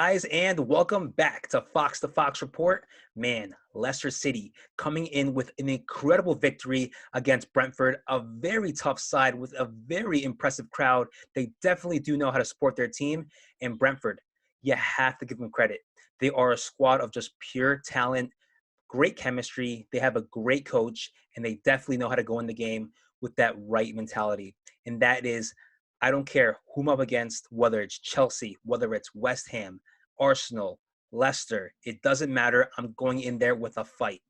guys, and welcome back to Fox the Fox Report. Man, Leicester City coming in with an incredible victory against Brentford, a very tough side with a very impressive crowd. They definitely do know how to support their team. And Brentford, you have to give them credit. They are a squad of just pure talent, great chemistry. They have a great coach, and they definitely know how to go in the game with that right mentality. And that is, I don't care who I'm up against, whether it's Chelsea, whether it's West Ham, Arsenal, Leicester, it doesn't matter. I'm going in there with a fight.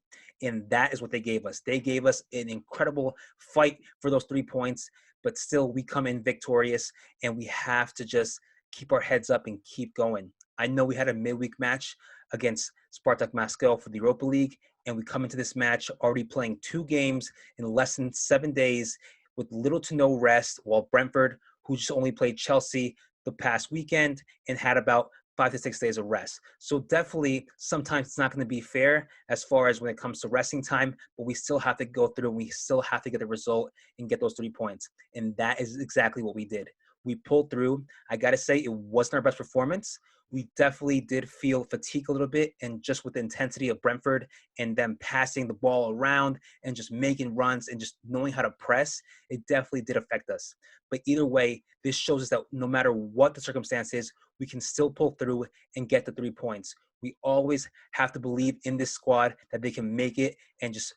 And that is what they gave us. They gave us an incredible fight for those 3 points, but still we come in victorious, and we have to just keep our heads up and keep going. I know we had a midweek match against Spartak Moscow for the Europa League, and we come into this match already playing 2 games in less than 7 days with little to no rest, while Brentford, who just only played Chelsea the past weekend and had about 5 to 6 days of rest. So definitely sometimes it's not going to be fair as far as when it comes to resting time, but we still have to go through and we still have to get the result and get those 3 points. And that is exactly what we did. We pulled through. I got to say, it wasn't our best performance. We definitely did feel fatigue a little bit, and just with the intensity of Brentford and them passing the ball around and just making runs and just knowing how to press, it definitely did affect us. But either way, this shows us that no matter what the circumstance is, we can still pull through and get the 3 points. We always have to believe in this squad that they can make it and just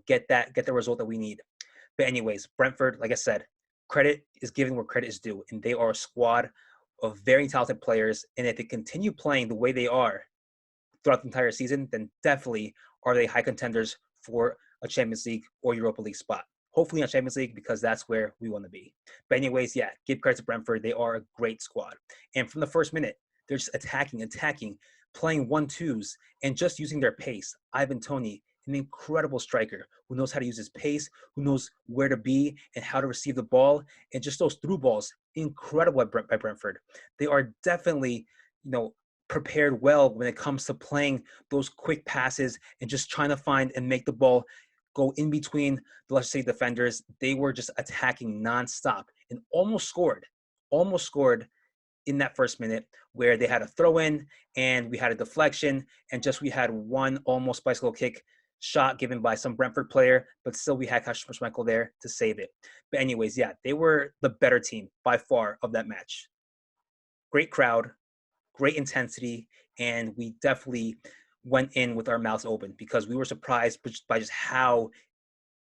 get the result that we need. But anyways, Brentford, like I said, credit is given where credit is due, and they are a squad of very talented players. And if they continue playing the way they are throughout the entire season, then definitely are they high contenders for a Champions League or Europa League spot. Hopefully not Champions League, because that's where we want to be. But anyways, yeah, give credit to Brentford. They are a great squad. And from the first minute, they're just attacking, playing 1-2s, and just using their pace. Ivan Toney, an incredible striker who knows how to use his pace, who knows where to be and how to receive the ball, and just those through balls, incredible by Brentford. They are definitely, prepared well when it comes to playing those quick passes and just trying to find and make the ball go in between the Leicester City defenders. They were just attacking nonstop and almost scored in that first minute, where they had a throw in and we had a deflection, and just we had one almost bicycle kick shot given by some Brentford player, but still we had Kasper Schmeichel there to save it. But anyways, yeah, they were the better team by far of that match. Great crowd, great intensity, and we definitely went in with our mouths open because we were surprised by just how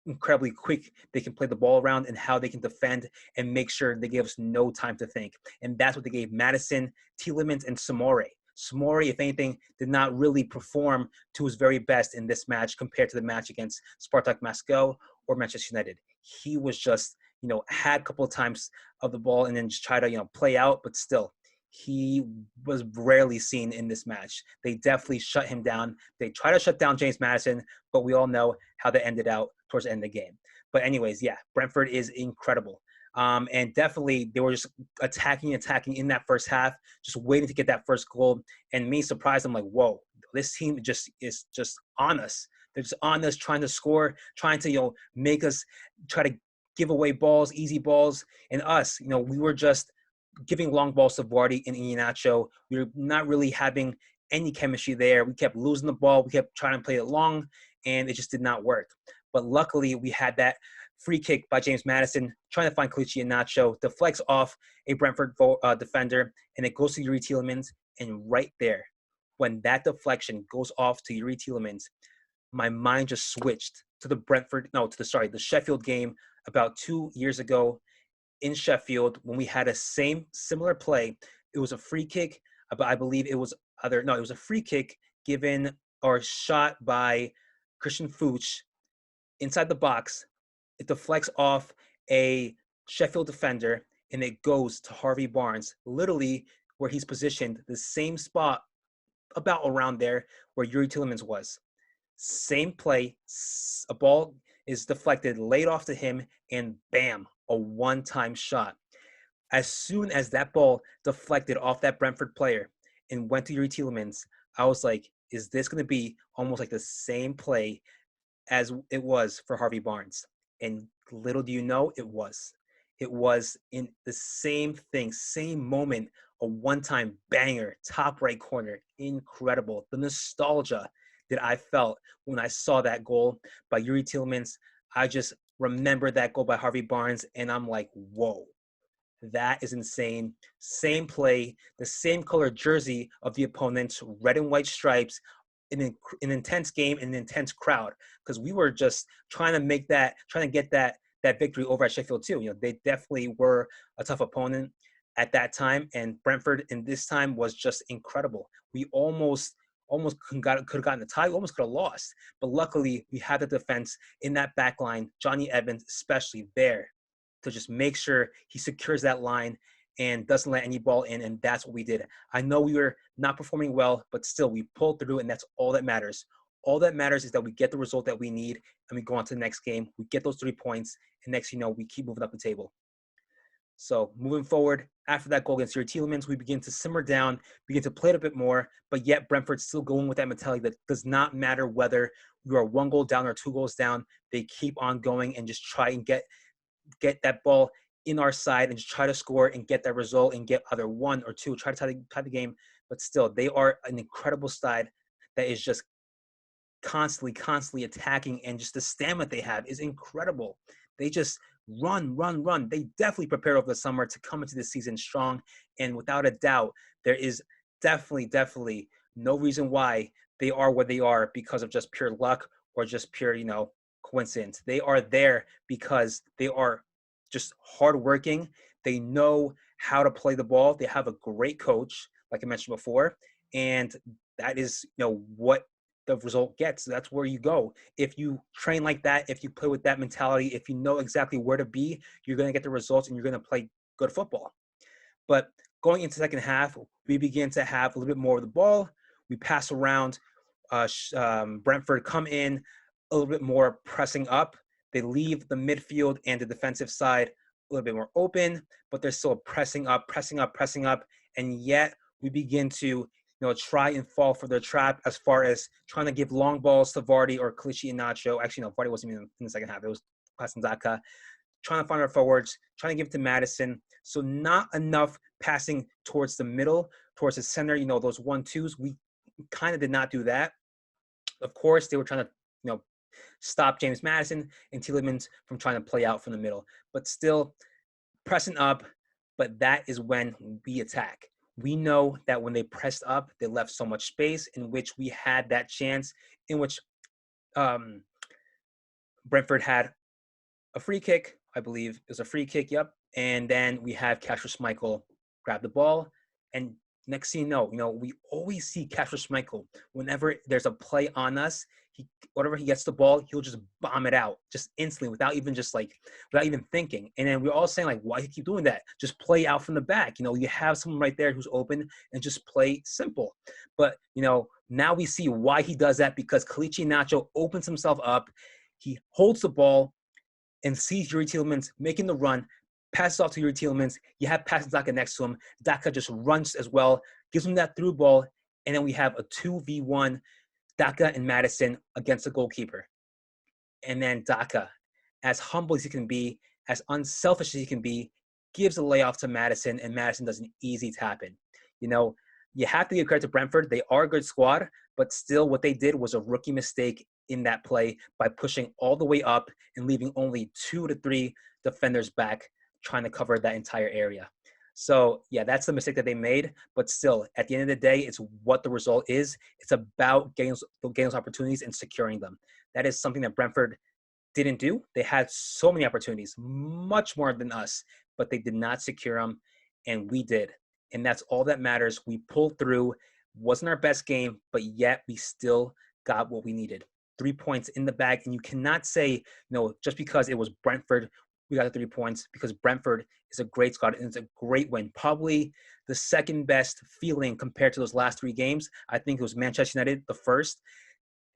incredibly quick they can play the ball around and how they can defend and make sure they give us no time to think. And that's what they gave Madison, Tielemans, and Samore. Samore, if anything, did not really perform to his very best in this match compared to the match against Spartak Moscow or Manchester United. He was just, had a couple of times of the ball and then just try to, play out, but still, he was rarely seen in this match. They definitely shut him down. They try to shut down James Madison, but we all know how that ended out towards the end of the game. But anyways, yeah, Brentford is incredible. And definitely they were just attacking in that first half, just waiting to get that first goal. And me surprised, I'm like, whoa, this team is just on us. They're just on us, trying to score, trying to, make us try to give away balls, easy balls. And us, we were just giving long balls to Vardy and Iheanacho. We were not really having any chemistry there. We kept losing the ball. We kept trying to play it long, and it just did not work. But luckily, we had that free kick by James Madison, trying to find Kelechi Iheanacho, deflects off a Brentford defender, and it goes to Yuri Tielemans. And right there, when that deflection goes off to Yuri Tielemans, my mind just switched to the Sheffield game about 2 years ago in Sheffield when we had a similar play. It was a free kick, but I believe it was it was a free kick given or shot by Christian Fuchs inside the box. It deflects off a Sheffield defender and it goes to Harvey Barnes, literally where he's positioned, the same spot about around there where Yuri Tillemans was. Same play, a ball is deflected, laid off to him, and bam, a one-time shot. As soon as that ball deflected off that Brentford player and went to Yuri Tielemans, I was like, is this going to be almost like the same play as it was for Harvey Barnes? And little do you know, it was. it was in the same thing, same moment, a one-time banger, top right corner, incredible. The nostalgia that I felt when I saw that goal by Yuri Tielemans, I just remember that goal by Harvey Barnes, and I'm like, whoa, that is insane. Same play, the same color jersey of the opponents, red and white stripes, an intense game, an intense crowd. Because we were just trying to get that victory over at Sheffield too. They definitely were a tough opponent at that time, and Brentford in this time was just incredible. We almost could have gotten the tie, almost could have lost. But luckily, we had the defense in that back line, Johnny Evans especially there, to just make sure he secures that line and doesn't let any ball in, and that's what we did. I know we were not performing well, but still we pulled through, and that's all that matters. All that matters is that we get the result that we need, and we go on to the next game. We get those 3 points, and next we keep moving up the table. So moving forward, after that goal against Yuri Tielemans, we begin to simmer down, begin to play it a bit more, but yet Brentford's still going with that mentality that does not matter whether we are 1 goal down or 2 goals down. They keep on going and just try and get that ball in our side and just try to score and get that result and get either 1 or 2, try to tie the game. But still, they are an incredible side that is just constantly attacking, and just the stamina they have is incredible. They just run. They definitely prepared over the summer to come into this season strong, and without a doubt, there is definitely no reason why they are where they are because of just pure luck or just pure, coincidence. They are there because they are just hardworking. They know how to play the ball. They have a great coach, like I mentioned before, and that is, what the result gets. That's where you go. If you train like that, if you play with that mentality, if you know exactly where to be, you're going to get the results and you're going to play good football. But going into the second half, we begin to have a little bit more of the ball. We pass around. Brentford come in a little bit more pressing up. They leave the midfield and the defensive side a little bit more open, but they're still pressing up. And yet we begin to try and fall for their trap as far as trying to give long balls to Vardy or Kelechi and Nacho. Actually, no, Vardy wasn't even in the second half. It was passing Zaka. Trying to find our forwards, trying to give it to Madison. So not enough passing towards the middle, towards the center, those 1-2s. We kind of did not do that. Of course, they were trying to, stop James Madison and Tielemans from trying to play out from the middle. But still pressing up, but that is when we attack. We know that when they pressed up, they left so much space in which we had that chance in which Brentford had a free kick. I believe it was a free kick, yep. And then we have Kasper Schmeichel grab the ball. And next thing you know, we always see Kasper Schmeichel whenever there's a play on us. Whatever he gets the ball, he'll just bomb it out just instantly without even thinking. And then we're all saying, why do you keep doing that? Just play out from the back. You have someone right there who's open and just play simple. But, now we see why he does that, because Kelechi Iheanacho opens himself up. He holds the ball and sees Yuri Tielemans making the run, passes off to Yuri Tielemans. You have passing Daka next to him. Daka just runs as well, gives him that through ball, and then we have a 2v1 Daka and Madison against the goalkeeper. And then Daka, as humble as he can be, as unselfish as he can be, gives a layoff to Madison, and Madison does an easy tap in. You have to give credit to Brentford. They are a good squad, but still what they did was a rookie mistake in that play by pushing all the way up and leaving only 2 to 3 defenders back trying to cover that entire area. So, yeah, that's the mistake that they made. But still, at the end of the day, it's what the result is. It's about getting those opportunities and securing them. That is something that Brentford didn't do. They had so many opportunities, much more than us, but they did not secure them, and we did. And that's all that matters. We pulled through. Wasn't our best game, but yet we still got what we needed. 3 points in the bag, and you cannot say, just because it was Brentford, we got the 3 points, because Brentford is a great squad and it's a great win. Probably the second best feeling compared to those last 3 games. I think it was Manchester United the first,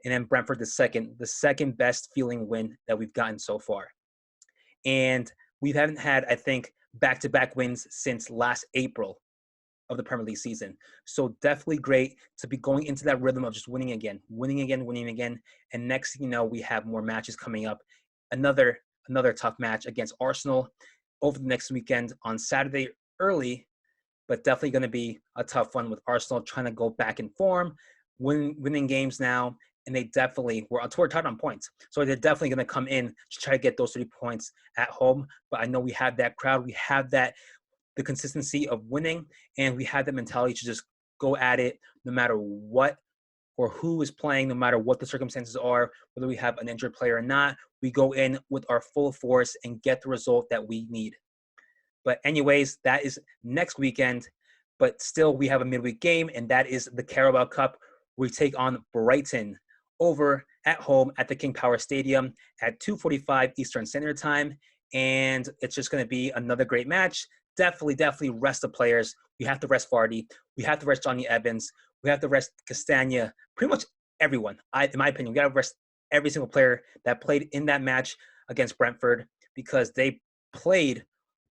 and then Brentford the second best feeling win that we've gotten so far. And we haven't had, I think, back-to-back wins since last April of the Premier League season. So definitely great to be going into that rhythm of just winning again. And next thing you know, we have more matches coming up. Another tough match against Arsenal over the next weekend on Saturday early, but definitely going to be a tough one with Arsenal trying to go back in form, winning games now, and they definitely were tied on points. So they're definitely going to come in to try to get those 3 points at home. But I know we have that crowd, we have the consistency of winning, and we have that mentality to just go at it no matter what or who is playing, no matter what the circumstances are, whether we have an injured player or not. We go in with our full force and get the result that we need. But anyways, that is next weekend. But still, we have a midweek game, and that is the Carabao Cup. We take on Brighton over at home at the King Power Stadium at 2:45 Eastern Standard Time. And it's just going to be another great match. Definitely rest the players. We have to rest Vardy. We have to rest Johnny Evans. We have to rest Castagna. Pretty much everyone, in my opinion. We got to rest every single player that played in that match against Brentford, because they played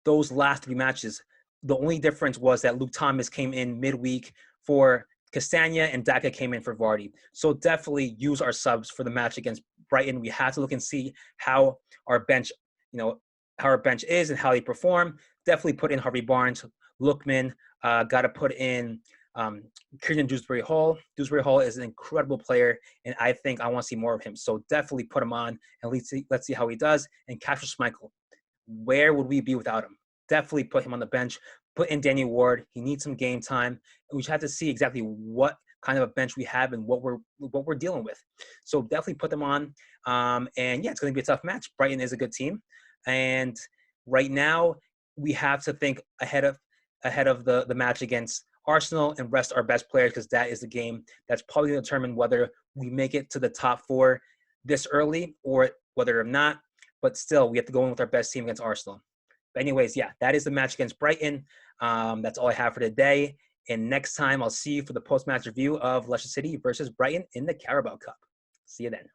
those last 3 matches. The only difference was that Luke Thomas came in midweek for Castagna and Daka came in for Vardy. So definitely use our subs for the match against Brighton. We have to look and see how our bench, how our bench is and how they perform. Definitely put in Harvey Barnes, Lookman. Got to put in Kieran Dewsbury-Hall. Dewsbury-Hall is an incredible player, and I think I want to see more of him. So definitely put him on, and let's see how he does. And Casper Schmeichel, where would we be without him? Definitely put him on the bench. Put in Danny Ward. He needs some game time. And we just have to see exactly what kind of a bench we have and what we're dealing with. So definitely put them on. And yeah, it's going to be a tough match. Brighton is a good team, and right now we have to think ahead of the match against Arsenal and rest our best players, because that is the game that's probably going to determine whether we make it to the top 4 this early or whether or not. But still, we have to go in with our best team against Arsenal. But anyways, yeah, that is the match against Brighton. That's all I have for today. And next time, I'll see you for the post-match review of Leicester City versus Brighton in the Carabao Cup. See you then.